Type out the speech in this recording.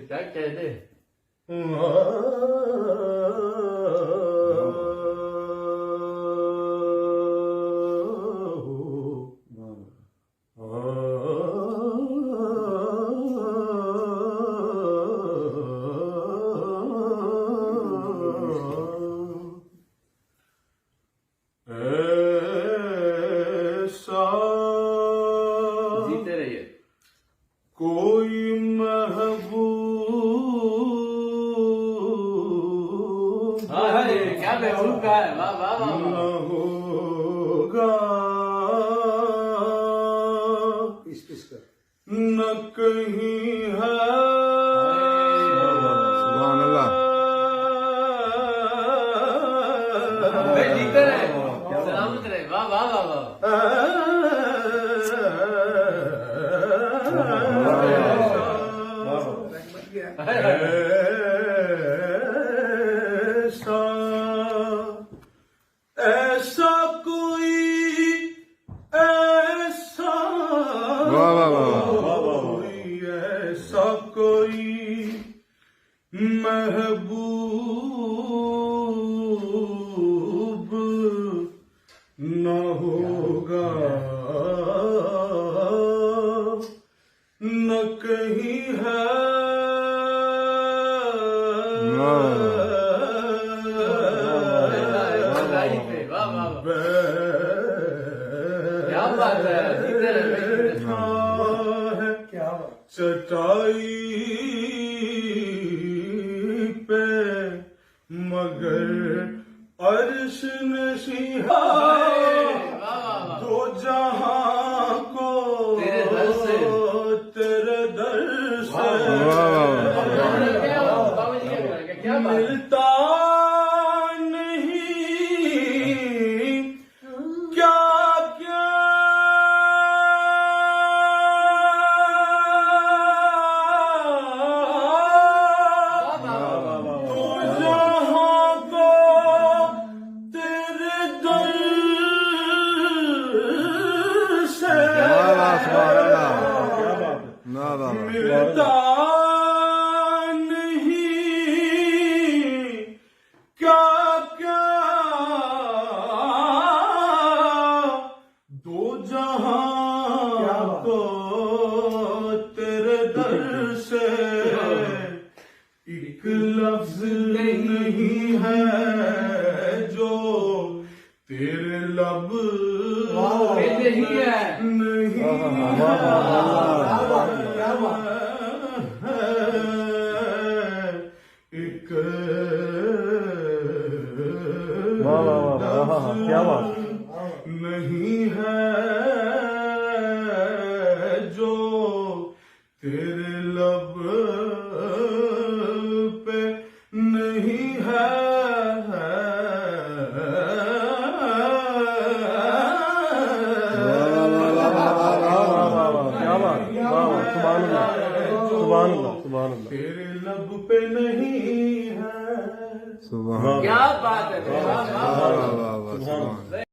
क्या कहते जीते रहिए। कोई महबूब क्या महबूब का है, वाह वाह वाह न होगा न कहीं है सुभान अल्लाह। जीते रहे, सलामत रहे, वाह वाह वाह वाह। ऐसा कोई ऐसा वाह वाह वाह कोई ऐसा कोई महबूब न होगा न कहीं है क्या बात है, जीते रहे। चटाई पे मगर अर्श नशीहा दो जहां को तेरे दर से मिलता मिलता नहीं क्या क्या दो जहां को तेरे दर से एक लफ्ज नहीं है जो तेरे लब नहीं है नहीं एक क्या बात नहीं है जो तेरे लब पे नहीं है तेरे लब पे नहीं है। सुभान क्या बात है, अल्लाह।